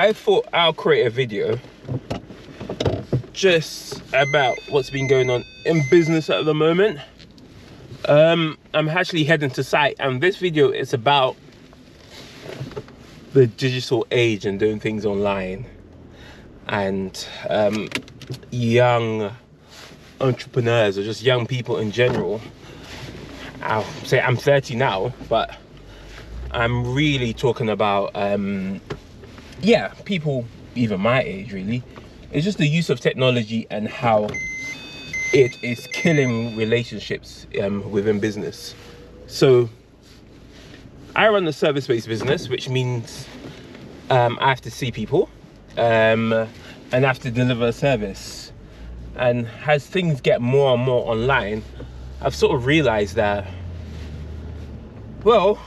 I thought I'll create a video just about what's been going on in business at the moment. I'm actually heading to site, and this video is about the digital age and doing things online, and young entrepreneurs, or just young people in general. I'll say I'm 30 now, but I'm really talking about people even my age really. It's just the use of technology and how it is killing relationships within business. So I run a service-based business, which means I have to see people and I have to deliver a service. And as things get more and more online, I've sort of realized that, well,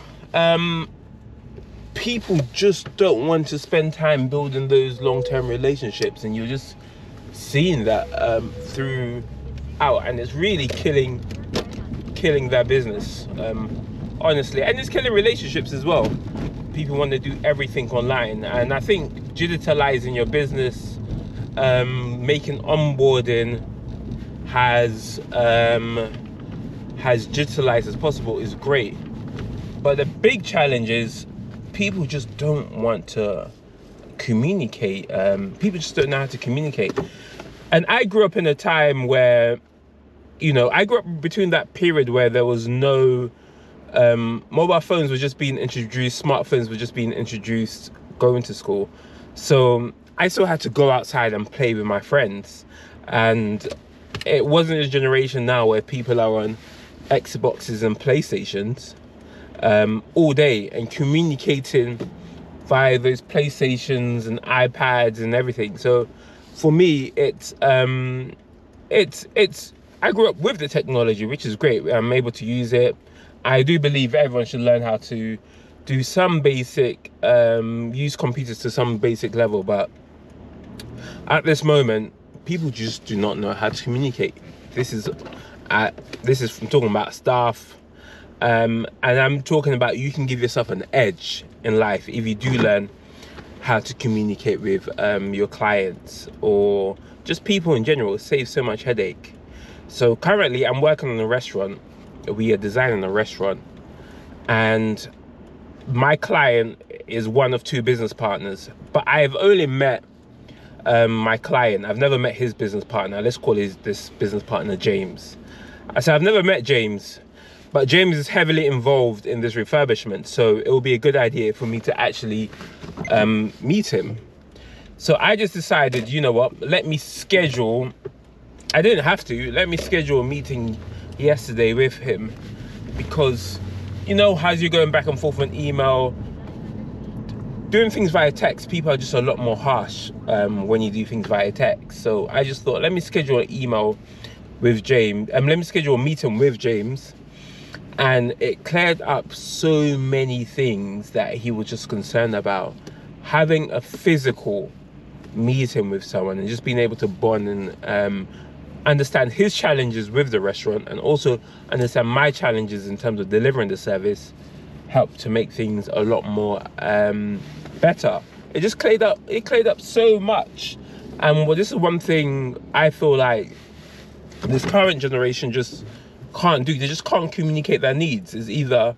people just don't want to spend time building those long-term relationships, and you're just seeing that throughout, and it's really killing their business, honestly, and it's killing relationships as well. People want to do everything online, and I think digitalizing your business, making onboarding as digitalized as possible is great, but the big challenge is people just don't want to communicate. People just don't know how to communicate. And I grew up in a time where, I grew up between that period where there was no mobile phones were just being introduced, smartphones were just being introduced, going to school. So I still had to go outside and play with my friends. And it wasn't a generation now where people are on Xboxes and PlayStations all day and communicating via those PlayStations and iPads and everything. So for me, it's I grew up with the technology, which is great. I'm able to use it. I do believe everyone should learn how to do some basic, use computers to some basic level, but at this moment, people just do not know how to communicate. This is I'm talking about staff, and I'm talking about you can give yourself an edge in life if you do learn how to communicate with your clients or just people in general. It saves so much headache. So currently I'm working on a restaurant. We are designing a restaurant, and my client is one of two business partners, but I've only met my client. I've never met his business partner. Let's call this business partner James. I said I've never met James, but James is heavily involved in this refurbishment, so it will be a good idea for me to actually meet him. So I just decided, you know what, let me schedule a meeting yesterday with him, because as you're going back and forth on email, doing things via text, people are just a lot more harsh when you do things via text. So I just thought, let me schedule an email with James, let me schedule a meeting with James. And it cleared up so many things that he was just concerned about. Having a physical meeting with someone and just being able to bond and understand his challenges with the restaurant, and also understand my challenges in terms of delivering the service, helped to make things a lot more better. It just cleared up so much. And this is one thing I feel like this current generation just can't do. They just can't communicate their needs. It's either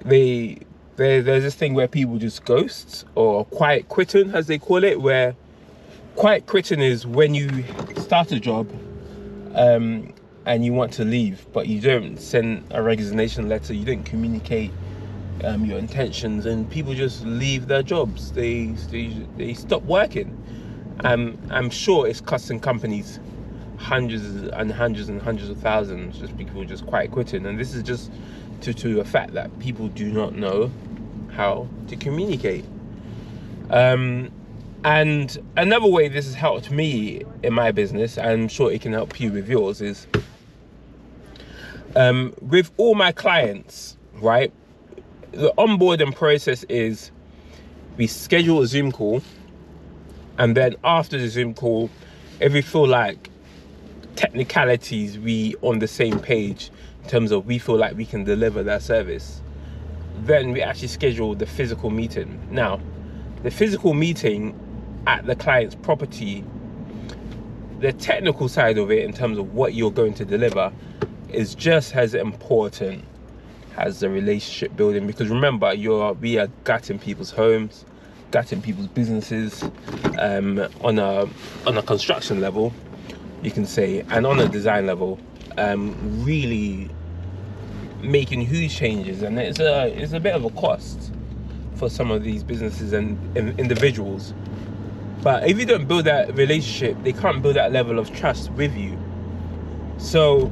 there's this thing where people just ghost, or quiet quitting as they call it, where quiet quitting is when you start a job and you want to leave, but you don't send a resignation letter, you don't communicate your intentions, and people just leave their jobs. They stop working. I'm sure it's costing companies hundreds and hundreds and hundreds of thousands, just people just quiet quitting. And this is just to a fact that people do not know how to communicate. And another way this has helped me in my business, I'm sure it can help you with yours, is with all my clients, right? The onboarding process is we schedule a Zoom call, and then after the Zoom call, if we feel like technicalities we on the same page in terms of we feel like we can deliver that service, then we actually schedule the physical meeting. Now, the physical meeting at the client's property, the technical side of it in terms of what you're going to deliver is just as important as the relationship building, because remember, we are gutting people's homes, gutting people's businesses, on a construction level, you can say, and on a design level, really making huge changes. And it's a bit of a cost for some of these businesses and individuals. But if you don't build that relationship, they can't build that level of trust with you. So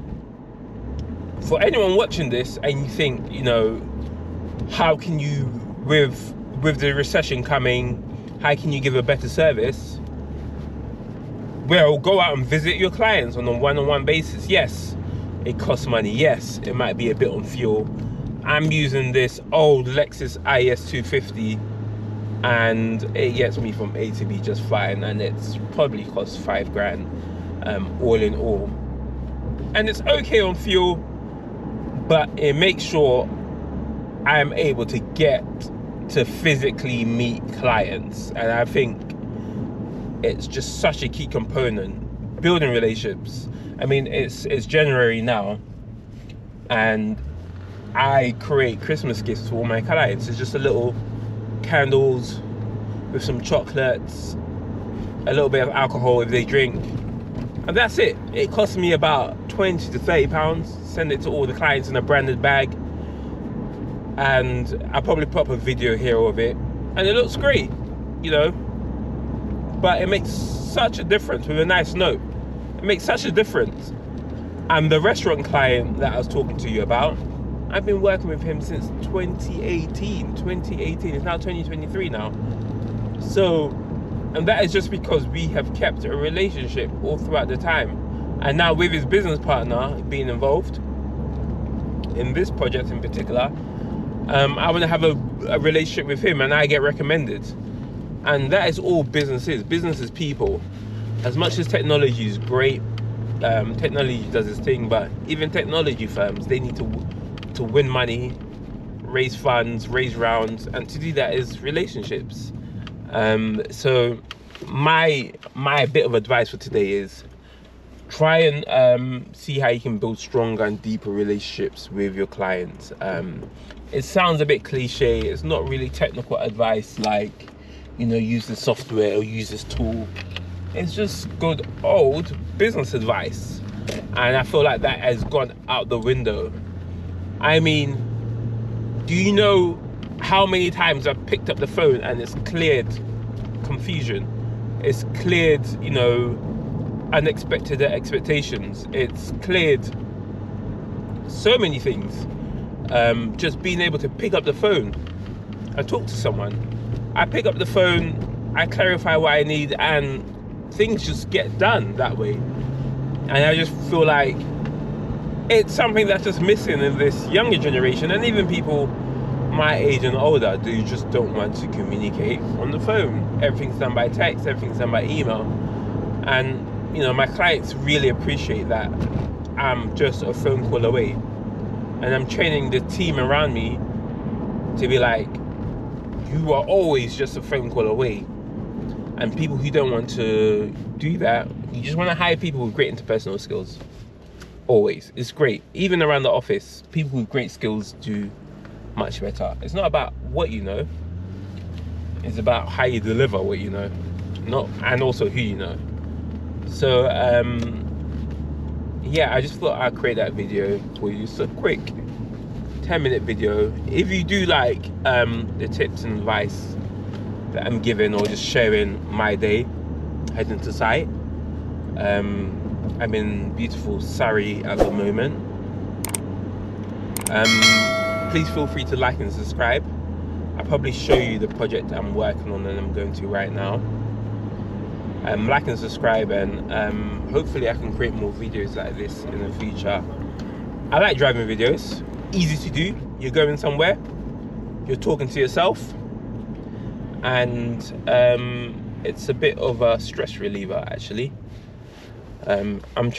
for anyone watching this and you think, you know, how can you, with the recession coming, how can you give a better service? Well, go out and visit your clients on a one-on-one basis. Yes, it costs money. Yes, it might be a bit on fuel. I'm using this old Lexus IS 250 and it gets me from A to B just fine, and it's probably cost $5,000 all in all. And it's okay on fuel, but it makes sure I am able to get to physically meet clients. And I think it's just such a key component, building relationships. I mean, it's January now, and I create Christmas gifts for all my clients. It's just a little candles with some chocolates, a little bit of alcohol if they drink, and that's it. It costs me about 20 to 30 pounds. Send it to all the clients in a branded bag, and I'll probably put up a video here of it, and it looks great, you know, but it makes such a difference with a nice note. It makes such a difference. And the restaurant client that I was talking to you about, I've been working with him since 2018. It's now 2023 now. So, and that is just because we have kept a relationship all throughout the time. And now with his business partner being involved in this project in particular, I want to have a relationship with him, and I get recommended. And that is all business is. Business is people. As much as technology is great, technology does its thing, but even technology firms, they need to win money, raise funds, raise rounds, and to do that is relationships. So my bit of advice for today is try and see how you can build stronger and deeper relationships with your clients. It sounds a bit cliche. It's not really technical advice like, you know, use this software or use this tool. It's just good old business advice, and I feel like that has gone out the window. I mean, do you know how many times I've picked up the phone and it's cleared confusion? It's cleared, you know, unexpected expectations. It's cleared so many things. Just being able to pick up the phone and talk to someone. I pick up the phone, I clarify what I need, and things just get done that way. And I just feel like it's something that's just missing in this younger generation, and even people my age and older just don't want to communicate on the phone. Everything's done by text, everything's done by email. And you know, my clients really appreciate that I'm just a phone call away. And I'm training the team around me to be like, you are always just a phone call away. And people who don't want to do that, you just want to hire people with great interpersonal skills. Always. It's great. Even around the office, people with great skills do much better. It's not about what you know. It's about how you deliver what you know. And also who you know. So, yeah, I just thought I'd create that video for you. So quick 10-minute video. If you do like the tips and advice that I'm giving, or just sharing my day heading to site, I'm in beautiful Surrey at the moment. Please feel free to like and subscribe. I'll probably show you the project I'm working on and I'm going to right now. Like and subscribe, and hopefully I can create more videos like this in the future. I like driving videos. Easy to do. You're going somewhere, you're talking to yourself, and it's a bit of a stress reliever actually. I'm trying